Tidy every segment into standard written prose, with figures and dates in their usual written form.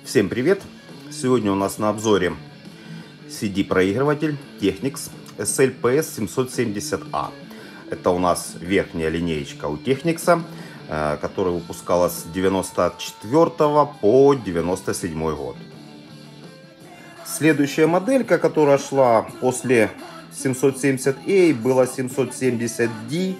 Всем привет! Сегодня у нас на обзоре CD-проигрыватель Technics SLPS 770A. Это у нас верхняя линеечка у Technics, которая выпускалась с 94 по 97 год. Следующая моделька, которая шла после 770A, была 770D.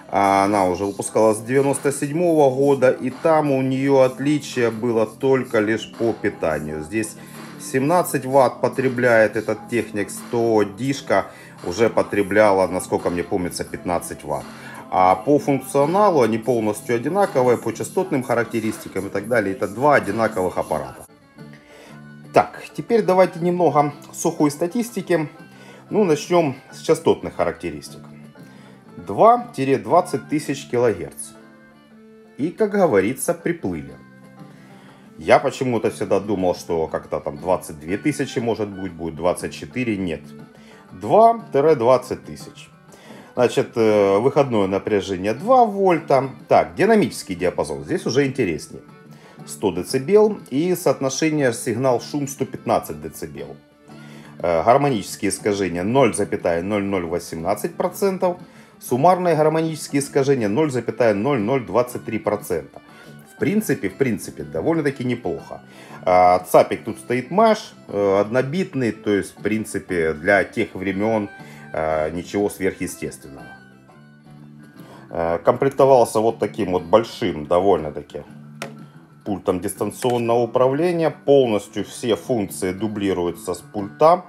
Она уже выпускалась с 97 года, и там у нее отличие было только лишь по питанию. Здесь 17 Вт потребляет этот Technics, то дишка уже потребляла, насколько мне помнится, 15 Вт. А по функционалу они полностью одинаковые, по частотным характеристикам и так далее. Это два одинаковых аппарата. Так, теперь давайте немного сухой статистики. Начнем с частотных характеристик. 2-20 тысяч килогерц. И, как говорится, приплыли. Я почему-то всегда думал, что как-то там 22 тысячи может быть, будет 24. Нет. 2-20 тысяч. Значит, выходное напряжение 2 вольта. Так, динамический диапазон. Здесь уже интереснее. 100 дБ и соотношение сигнал-шум 115 дБ. Гармонические искажения 0,0018%. Суммарные гармонические искажения 0,0023%. В принципе, довольно-таки неплохо. Цапик тут стоит Mesh, однобитный, то есть, в принципе, для тех времен ничего сверхъестественного. Комплектовался вот таким вот большим, довольно-таки, пультом дистанционного управления. Полностью все функции дублируются с пульта.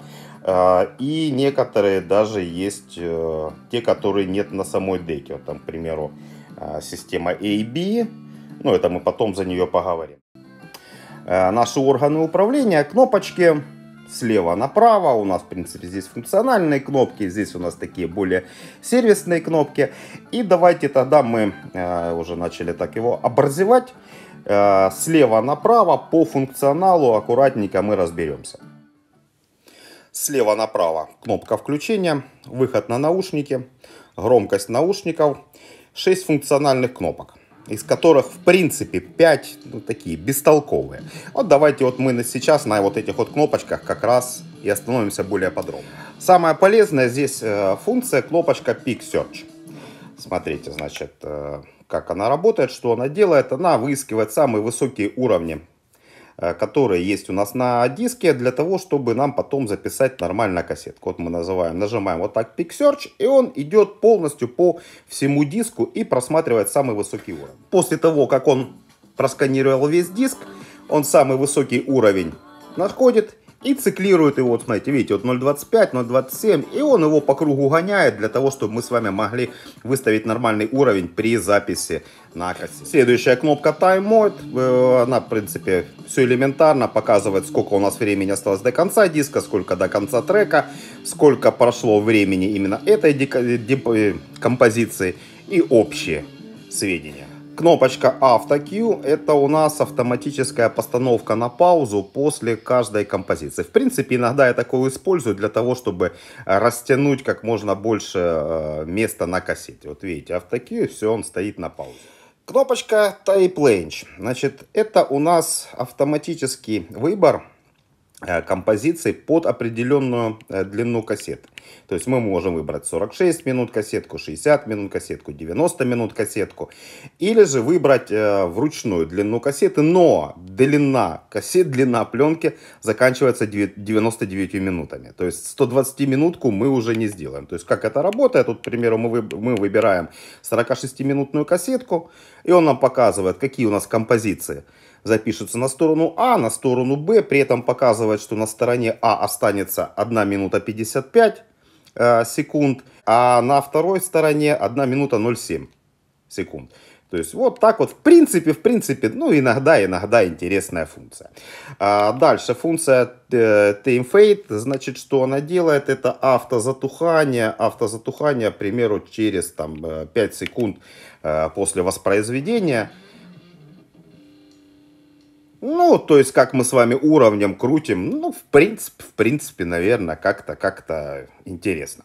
И некоторые даже есть те, которые нет на самой деке. Вот там, к примеру, система AB. Это мы потом за нее поговорим. Наши органы управления, кнопочки слева направо. У нас, в принципе, здесь функциональные кнопки. Здесь у нас такие более сервисные кнопки. И давайте тогда мы уже начали так его образовать. Слева направо по функционалу аккуратненько мы разберемся. Слева направо кнопка включения, выход на наушники, громкость наушников, 6 функциональных кнопок, из которых в принципе 5 такие бестолковые. Вот давайте вот мы сейчас на вот этих вот кнопочках как раз и остановимся более подробно. Самая полезная здесь функция кнопочка Peak Search. Смотрите, значит, как она работает, что она делает. Она выискивает самые высокие уровни, которые есть у нас на диске, для того, чтобы нам потом записать нормально кассетку. Вот мы нажимаем вот так Peak Search, и он идет полностью по всему диску и просматривает самый высокий уровень. После того, как он просканировал весь диск, он самый высокий уровень находит и циклирует его. Вот смотрите, видите, вот 0.25, 0.27, и он его по кругу гоняет для того, чтобы мы с вами могли выставить нормальный уровень при записи на кассете. Следующая кнопка Time Mode, она, в принципе, все элементарно, показывает, сколько у нас времени осталось до конца диска, сколько до конца трека, сколько прошло времени именно этой композиции и общие сведения. Кнопочка Auto Cue — это у нас автоматическая постановка на паузу после каждой композиции. В принципе, иногда я такое использую для того, чтобы растянуть как можно больше места на кассете. Вот видите, Auto Cue, все, он стоит на паузе. Кнопочка Tape Range. Значит, это у нас автоматический выбор композиций под определенную длину кассеты. То есть мы можем выбрать 46 минут кассетку, 60 минут кассетку, 90 минут кассетку. Или же выбрать вручную длину кассеты, но длина пленки заканчивается 99 минутами. То есть 120 минутку мы уже не сделаем. То есть как это работает? Тут, к примеру, мы выбираем 46-минутную кассетку, и он нам показывает, какие у нас композиции запишутся на сторону А, на сторону Б. При этом показывает, что на стороне А останется 1 минута 55 секунд, а на второй стороне 1 минута 07 секунд. То есть вот так вот, в принципе, иногда интересная функция. Дальше функция Time Fade, значит, что она делает? Это автозатухание, к примеру, через 5 секунд после воспроизведения. То есть, как мы с вами уровнем крутим, в принципе, наверное, как-то интересно.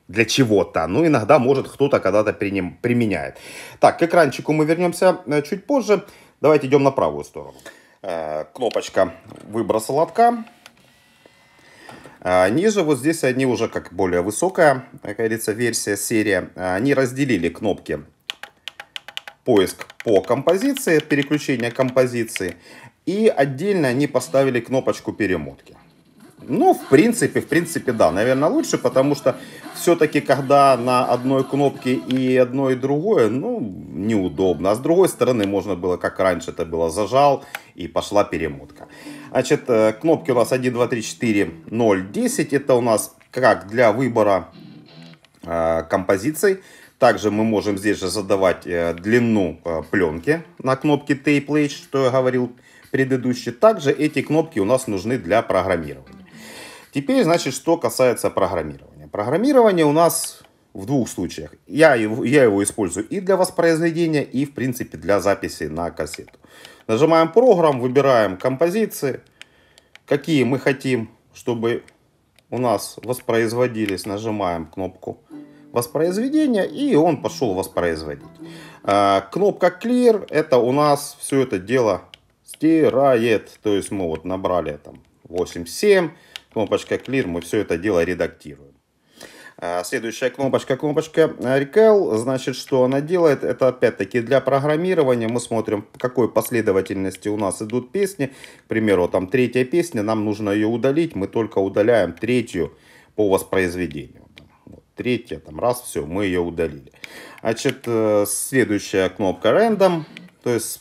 Для чего-то. Иногда, может, кто-то когда-то применяет. Так, к экранчику мы вернемся чуть позже. Давайте идем на правую сторону. Кнопочка выброса лотка. Ниже вот здесь они уже как более высокая, как говорится, версия, серия. Они разделили кнопки поиск по композиции, переключение композиции. И отдельно они поставили кнопочку перемотки. Ну, в принципе, да, наверное, лучше, потому что все-таки, когда на одной кнопке и одно, и другое, ну, неудобно. А с другой стороны, можно было, как раньше это было, зажал и пошла перемотка. Значит, кнопки у нас 1, 2, 3, 4, 0, 10. Это у нас как для выбора композиций. Также мы можем здесь же задавать длину пленки на кнопке Tape Play, что я говорил предыдущий. Также эти кнопки у нас нужны для программирования. Теперь, значит, что касается программирования. Программирование у нас в двух случаях. Я его использую и для воспроизведения, и, в принципе, для записи на кассету. Нажимаем программ, выбираем композиции, какие мы хотим, чтобы у нас воспроизводились. Нажимаем кнопку воспроизведения, и он пошел воспроизводить. Кнопка Clear, это у нас все это дело стирает. То есть мы вот набрали там 8.7. Кнопочка Clear, мы все это дело редактируем. Следующая кнопочка Recall. Значит, что она делает? Это опять-таки для программирования. Мы смотрим, в какой последовательности у нас идут песни. К примеру, там третья песня, нам нужно ее удалить. Мы только удаляем третью по воспроизведению. Вот, третья, там раз, все, мы ее удалили. Значит, следующая кнопка Random. То есть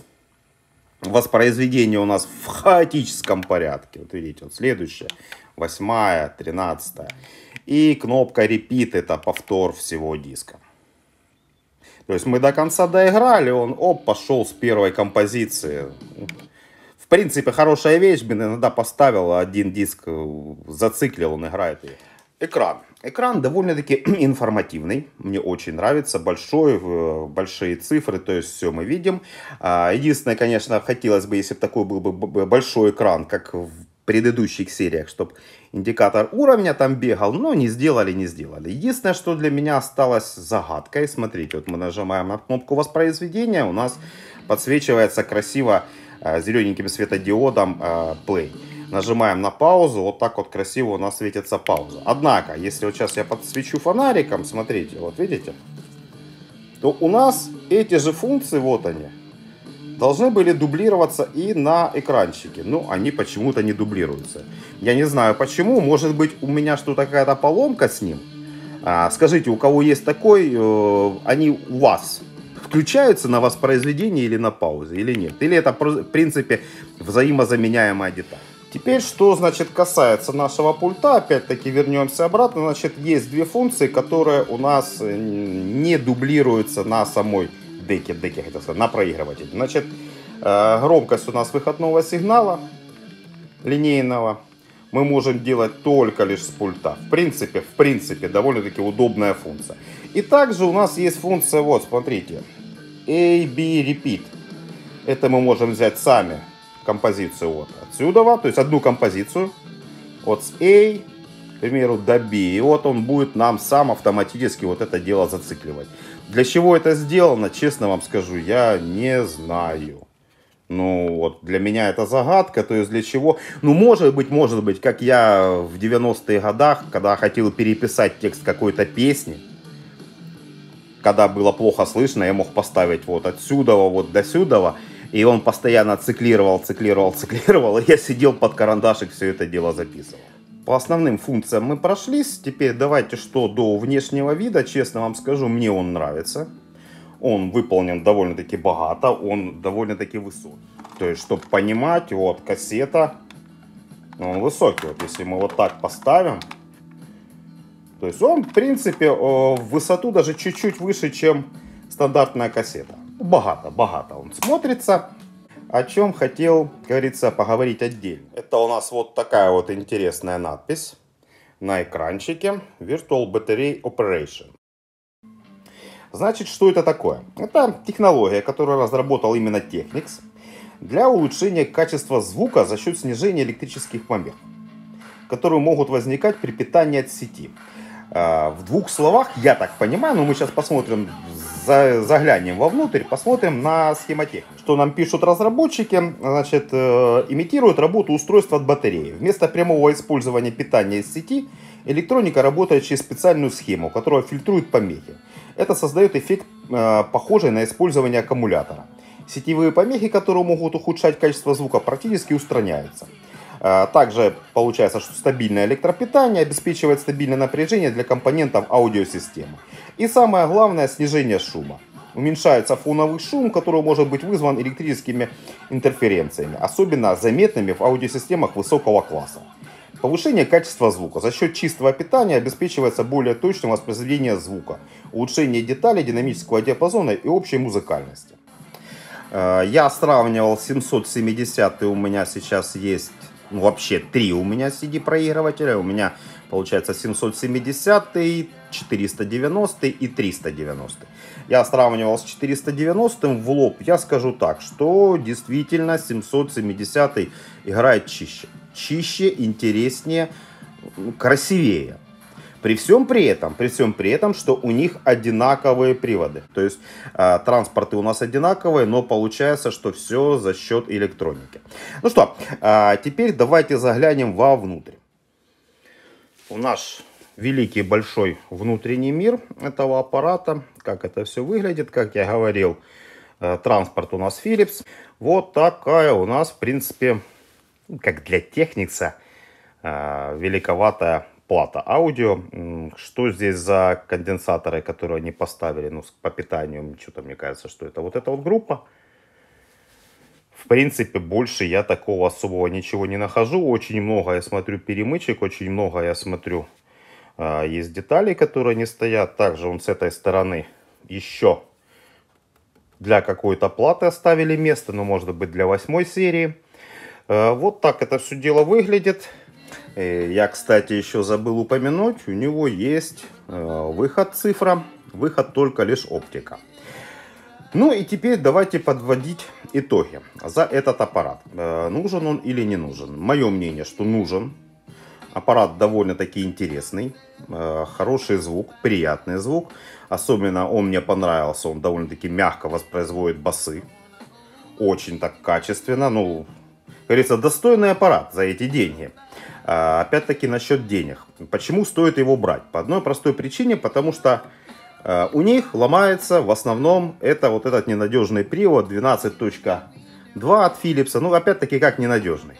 воспроизведение у нас в хаотическом порядке. Вот видите, вот следующая. 8, 13. И кнопка Repeat, это повтор всего диска. То есть мы до конца доиграли, он пошел с первой композиции. В принципе, хорошая вещь, иногда поставил один диск, зациклил, он играет. Экран. Экран довольно-таки информативный, мне очень нравится, большой, большие цифры, то есть все мы видим. Единственное, конечно, хотелось бы, если бы такой был бы большой экран, как в предыдущих сериях, чтобы индикатор уровня там бегал, но не сделали. Единственное, что для меня осталось загадкой, смотрите, вот мы нажимаем на кнопку воспроизведения, у нас подсвечивается красиво зелененьким светодиодом play. Нажимаем на паузу, вот так вот красиво у нас светится пауза. Однако, если вот сейчас я подсвечу фонариком, смотрите, вот видите, то у нас эти же функции, вот они, должны были дублироваться и на экранчике. Но они почему-то не дублируются. Я не знаю почему. Может быть, у меня что-то какая-то поломка с ним. Скажите, у кого есть такой, они у вас включаются на воспроизведение или на паузе, или нет? Или это, в принципе, взаимозаменяемая деталь? Теперь, что, значит, касается нашего пульта, опять-таки вернемся обратно. Значит, есть две функции, которые у нас не дублируются на самой деке, хотел сказать, на проигрывателе. Значит, громкость у нас выходного сигнала линейного мы можем делать только лишь с пульта. В принципе, довольно-таки удобная функция. И также у нас есть функция, вот, смотрите, A-B Repeat. Это мы можем взять сами композицию вот отсюда, то есть одну композицию, вот с A, к примеру, до B. И вот он будет нам сам автоматически вот это дело зацикливать. Для чего это сделано, честно вам скажу, я не знаю. Ну, вот для меня это загадка, то есть для чего. Ну, может быть, как я в 90-е годах, когда хотел переписать текст какой-то песни, когда было плохо слышно, я мог поставить вот отсюда, вот до сюда, и он постоянно циклировал, и я сидел под карандашик, все это дело записывал. По основным функциям мы прошлись. Теперь давайте, что до внешнего вида. Честно вам скажу, мне он нравится. Он выполнен довольно-таки богато, он довольно-таки высокий. То есть, чтобы понимать, вот кассета, он высокий. Вот если мы вот так поставим, то есть он, в принципе, в высоту даже чуть-чуть выше, чем стандартная кассета. Богато он смотрится. О чем хотел, как говорится, поговорить отдельно. Это у нас вот такая вот интересная надпись на экранчике. Virtual Battery Operation. Значит, что это такое? Это технология, которую разработал именно Technics для улучшения качества звука за счет снижения электрических помех, которые могут возникать при питании от сети. В двух словах, я так понимаю, но мы сейчас посмотрим заглянем вовнутрь, посмотрим на схемотехнику. Что нам пишут разработчики? Значит, имитирует работу устройства от батареи. Вместо прямого использования питания из сети, электроника работает через специальную схему, которая фильтрует помехи. Это создает эффект, похожий на использование аккумулятора. Сетевые помехи, которые могут ухудшать качество звука, практически устраняются. Также получается, что стабильное электропитание обеспечивает стабильное напряжение для компонентов аудиосистемы. И самое главное, снижение шума. Уменьшается фоновый шум, который может быть вызван электрическими интерференциями, особенно заметными в аудиосистемах высокого класса. Повышение качества звука. За счет чистого питания обеспечивается более точное воспроизведение звука, улучшение деталей, динамического диапазона и общей музыкальности. Я сравнивал 770, у меня сейчас есть, ну, вообще 3 у меня CD проигрывателя. У меня получается 770, 490 и 390. Я сравнивал с 490 в лоб. Я скажу так, что действительно 770 играет чище. Чище, интереснее, красивее. При всем при этом, что у них одинаковые приводы. То есть транспорты у нас одинаковые, но получается, что все за счет электроники. Ну что, теперь давайте заглянем вовнутрь. У нас великий большой внутренний мир этого аппарата. Как это все выглядит, как я говорил, транспорт у нас Philips. Вот такая у нас, в принципе, как для техникса, великоватая плата аудио. Что здесь за конденсаторы, которые они поставили, ну, по питанию, что-то мне кажется, что это вот эта вот группа. В принципе, больше я такого особого ничего не нахожу. Очень много я смотрю перемычек, очень много я смотрю есть деталей, которые не стоят. Также он с этой стороны еще для какой-то платы оставили место, но может быть для 8 серии. Вот так это все дело выглядит. Я, кстати, еще забыл упомянуть, у него есть выход цифра, выход только лишь оптика. Ну и теперь давайте подводить итоги за этот аппарат. Нужен он или не нужен? Мое мнение, что нужен. Аппарат довольно-таки интересный, хороший звук, приятный звук. Особенно он мне понравился, он довольно-таки мягко воспроизводит басы. Очень так качественно, ну, как говорится, достойный аппарат за эти деньги. Опять-таки насчет денег. Почему стоит его брать? По одной простой причине, потому что у них ломается в основном это вот этот ненадежный привод 12.2 от Philips. Ну, опять-таки, как ненадежный.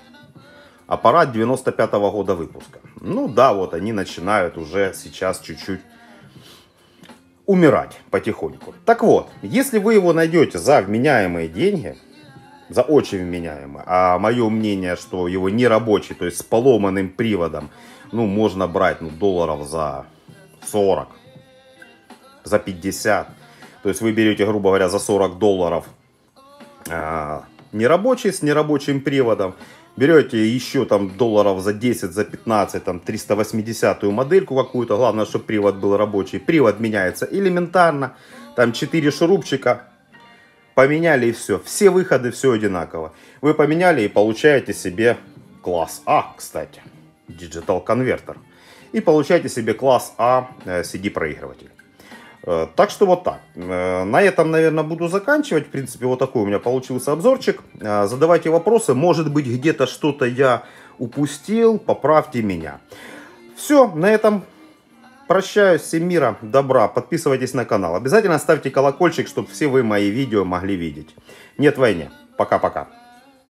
Аппарат 95-го года выпуска. Ну да, вот они начинают уже сейчас чуть-чуть умирать потихоньку. Так вот, если вы его найдете за вменяемые деньги, за очень вменяемые, а мое мнение, что его не рабочий, то есть с поломанным приводом, ну, можно брать, ну, долларов за 40, за 50. То есть вы берете, грубо говоря, за 40 долларов нерабочий, с нерабочим приводом. Берете еще там долларов за 10, за 15, там 380-ю модельку какую-то. Главное, чтобы привод был рабочий. Привод меняется элементарно. Там 4 шурупчика. Поменяли и все. Все выходы, все одинаково. Вы поменяли и получаете себе класс А, кстати. Digital конвертер. И получаете себе класс А CD проигрыватель. Так что вот так. На этом, наверное, буду заканчивать. В принципе, вот такой у меня получился обзорчик. Задавайте вопросы. Может быть, где-то что-то я упустил. Поправьте меня. Все, на этом прощаюсь. Всем мира, добра. Подписывайтесь на канал. Обязательно ставьте колокольчик, чтобы все вы мои видео могли видеть. Нет войны. Пока-пока.